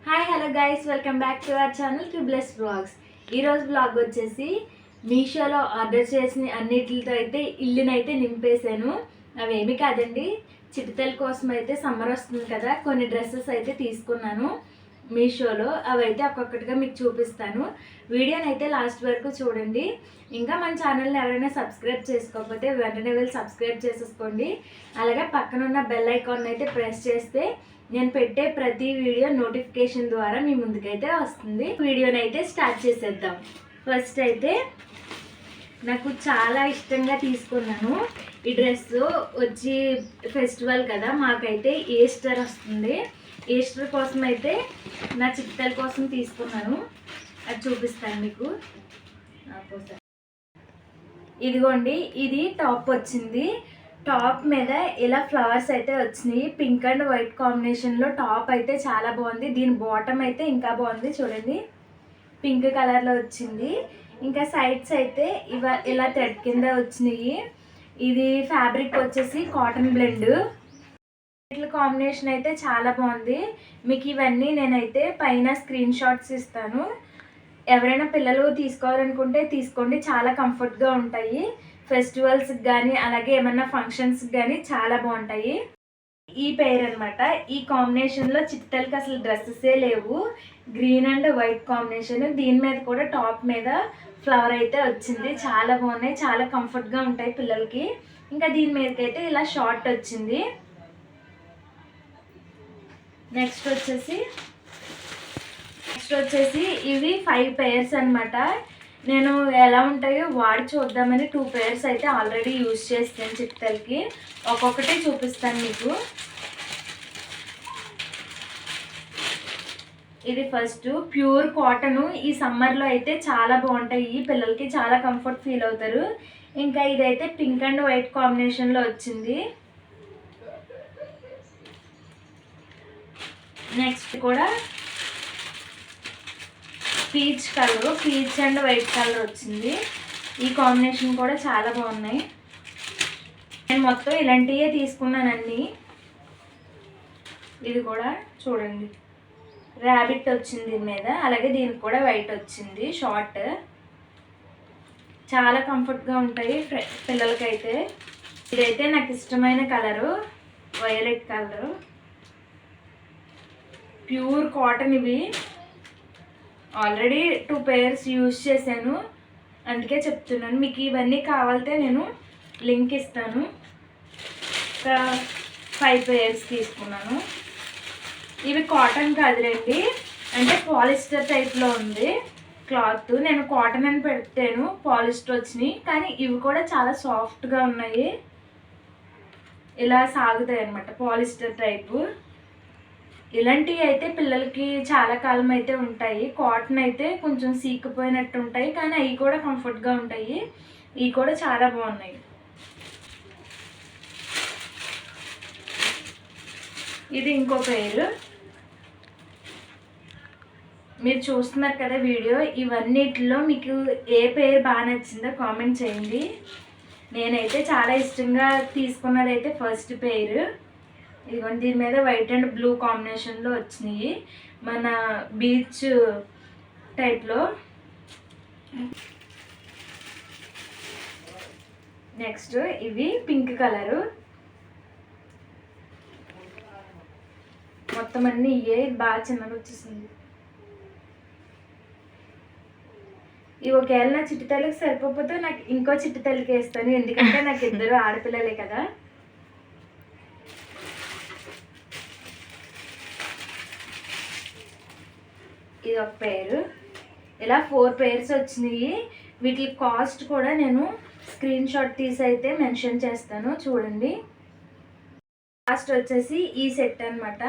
Hi hello guys, welcome back to our channel tubeless blogs. ఈరోజు blog వచ్చేసి మీషోలో order చేసిన అన్నిటితో అయితే ఇల్లునైతే నింపేశాను. అవేమి కాదండి, చిటితల కోసం అయితే సమ్మర్ వస్తుంది కదా, కొన్ని డ్రెస్సెస్ అయితే తీసుకున్నాను మీషోలో. అవైతే ఒక్కొక్కటిగా మీకు చూపిస్తాను. వీడియోని అయితే లాస్ట్ వరకు చూడండి. ఇంకా మన ఛానల్ని ఎవరైనా సబ్స్క్రైబ్ చేసుకోకపోతే వెంటనే వెళ్ళి సబ్స్క్రైబ్ చేసేసుకోండి. అలాగే పక్కన ఉన్న బెల్ ఐకాన్ అయితే ప్రెస్ చేస్తే నేను పెట్టే ప్రతి వీడియో నోటిఫికేషన్ ద్వారా మీ ముందుకైతే వస్తుంది. వీడియోని అయితే స్టార్ట్ చేసేద్దాం. ఫస్ట్ అయితే నాకు చాలా ఇష్టంగా తీసుకున్నాను ఈ డ్రెస్. వచ్చి ఫెస్టివల్ కదా, మాకైతే ఈస్టర్ వస్తుంది. ఈస్టర్ కోసం అయితే నా చిట్టల కోసం తీసుకున్నాను. అది చూపిస్తాను మీకు. ఇదిగోండి, ఇది టాప్ వచ్చింది. టాప్ మీద ఇలా ఫ్లవర్స్ అయితే వచ్చినాయి. పింక్ అండ్ వైట్ కాంబినేషన్లో టాప్ అయితే చాలా బాగుంది. దీని బాటమ్ అయితే ఇంకా బాగుంది. చూడండి, పింక్ కలర్లో వచ్చింది. ఇంకా సైడ్స్ అయితే ఇలా థ్రెడ్ కింద వచ్చినాయి. ఇది ఫ్యాబ్రిక్ వచ్చేసి కాటన్ బ్లెండ్. వీటి కాంబినేషన్ అయితే చాలా బాగుంది. మీకు ఇవన్నీ నేనైతే పైన స్క్రీన్ షాట్స్ ఇస్తాను. ఎవరైనా పిల్లలు తీసుకోవాలనుకుంటే తీసుకోండి, చాలా కంఫర్ట్గా ఉంటాయి. ఫెస్టివల్స్కి కానీ అలాగే ఏమన్నా ఫంక్షన్స్కి కానీ చాలా బాగుంటాయి. ఈ పేర్ అనమాట. ఈ కాంబినేషన్లో చిట్టలకి అసలు డ్రెస్సెసే లేవు. Green and white combination. దీని మీద కూడా టాప్ మీద ఫ్లవర్ అయితే వచ్చింది. చాలా బాగున్నాయి, చాలా కంఫర్ట్గా ఉంటాయి పిల్లలకి. ఇంకా దీని మీదకైతే ఇలా షార్ట్ వచ్చింది. నెక్స్ట్ వచ్చేసి ఇవి 5 పేర్స్ అనమాట. నేను ఎలా ఉంటాయో వాడి చూద్దామని 2 పేర్స్ అయితే ఆల్రెడీ యూజ్ చేస్తాను చిట్టలకి. ఒక్కొక్కటి చూపిస్తాను మీకు. ఇది ఫస్ట్ ప్యూర్ కాటన్. ఈ సమ్మర్లో అయితే చాలా బాగుంటాయి, పిల్లలకి చాలా కంఫర్ట్ ఫీల్ అవుతారు. ఇంకా ఇదైతే పింక్ అండ్ వైట్ కాంబినేషన్లో వచ్చింది. నెక్స్ట్ కూడా peach colour, peach and white colour వచ్చింది. ఈ కాంబినేషన్ కూడా చాలా బాగున్నాయి. నేను మొత్తం ఇలాంటివే తీసుకున్నాను అన్నీ. ఇది కూడా చూడండి, ర్యాబిట్ వచ్చింది దీని మీద. అలాగే దీనికి కూడా వైట్ వచ్చింది షార్ట్. చాలా కంఫర్ట్గా ఉంటాయి పిల్లలకైతే. ఇదైతే నాకు ఇష్టమైన colour, violet colour. Pure cotton. ఇవి ఆల్రెడీ 2 పేర్స్ యూజ్ చేశాను, అందుకే చెప్తున్నాను. మీకు ఇవన్నీ కావాలంటే నేను లింక్ ఇస్తాను. ఇంకా 5 పేర్స్ తీసుకున్నాను. ఇవి కాటన్ కాదులేండి, అంటే పాలిస్టర్ టైప్లో ఉంది క్లాత్. నేను కాటన్ అని పెట్టాను, పాలిస్టర్ వచ్చినాయి. కానీ ఇవి కూడా చాలా సాఫ్ట్గా ఉన్నాయి. ఇలా సాగుతాయి అన్నమాట, పాలిస్టర్ టైపు. ఇలాంటివి అయితే పిల్లలకి చాలా కాలం అయితే ఉంటాయి. కాటన్ అయితే కొంచెం సీకిపోయినట్టు ఉంటాయి, కానీ అవి కూడా కంఫర్ట్గా ఉంటాయి. ఇవి కూడా చాలా బాగున్నాయి. ఇది ఇంకో పేరు. మీరు చూస్తున్నారు కదా వీడియో. ఇవన్నిటిలో మీకు ఏ పేరు బాగా నచ్చిందో కామెంట్ చేయండి. నేనైతే చాలా ఇష్టంగా తీసుకున్నదైతే ఫస్ట్ పేరు. ఇదిగోండి, దీని మీద వైట్ అండ్ బ్లూ కాంబినేషన్లో వచ్చినాయి, మన బీచ్ టైప్లో. నెక్స్ట్ ఇవి పింక్ కలరు. మొత్తం అన్నీ ఇవే. బాగా చిన్నగా వచ్చేసింది. ఇవి ఒకవేళ నా చిట్టుతల్లికి సరిపోతే నాకు ఇంకో చిట్టుతల్లికి వేస్తాను, ఎందుకంటే నాకు 2 ఆడపిల్లలే కదా. ఇది ఒక పేరు. ఇలా 4 పేర్స్ వచ్చినాయి. వీటి కాస్ట్ కూడా నేను స్క్రీన్ షాట్ తీసి అయితే మెన్షన్ చేస్తాను, చూడండి. కాస్ట్ వచ్చేసి ఈ సెట్ అనమాట.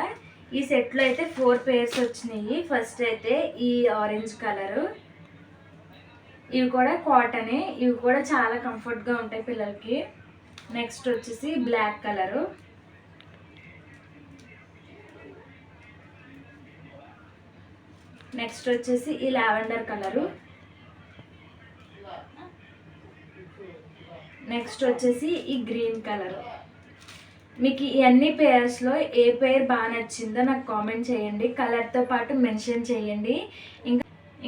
ఈ సెట్లో అయితే 4 పేర్స్ వచ్చినాయి. ఫస్ట్ అయితే ఈ ఆరెంజ్ కలరు. ఇవి కూడా కాటనే. ఇవి కూడా చాలా కంఫర్ట్గా ఉంటాయి పిల్లలకి. నెక్స్ట్ వచ్చేసి బ్లాక్ కలరు. నెక్స్ట్ వచ్చేసి ఈ లావెండర్ కలరు. నెక్స్ట్ వచ్చేసి ఈ గ్రీన్ కలరు. మీకు ఈ అన్ని పేర్స్లో ఏ పేర్ బాగా నచ్చిందో నాకు కామెంట్ చేయండి, కలర్తో పాటు మెన్షన్ చేయండి.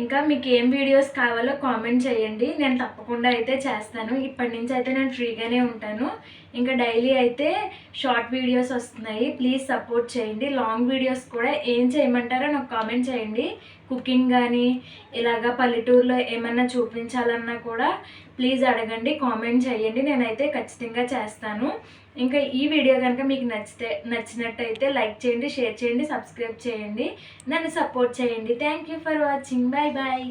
ఇంకా మీకు ఏం వీడియోస్ కావాలో కామెంట్ చేయండి, నేను తప్పకుండా అయితే చేస్తాను. ఇప్పటి నుంచి అయితే నేను ఫ్రీగానే ఉంటాను. ఇంకా డైలీ అయితే షార్ట్ వీడియోస్ వస్తున్నాయి, ప్లీజ్ సపోర్ట్ చేయండి. లాంగ్ వీడియోస్ కూడా ఏం చేయమంటారో నాకు కామెంట్ చేయండి. కుకింగ్ కానీ ఇలాగా పల్లెటూరులో ఏమన్నా చూపించాలన్నా కూడా ప్లీజ్ అడగండి, కామెంట్ చేయండి, నేనైతే ఖచ్చితంగా చేస్తాను. ఇంకా ఈ వీడియో కనుక మీకు నచ్చినట్టయితే లైక్ చేయండి, షేర్ చేయండి, సబ్స్క్రైబ్ చేయండి, నన్ను సపోర్ట్ చేయండి. Thank you for watching. Bye bye.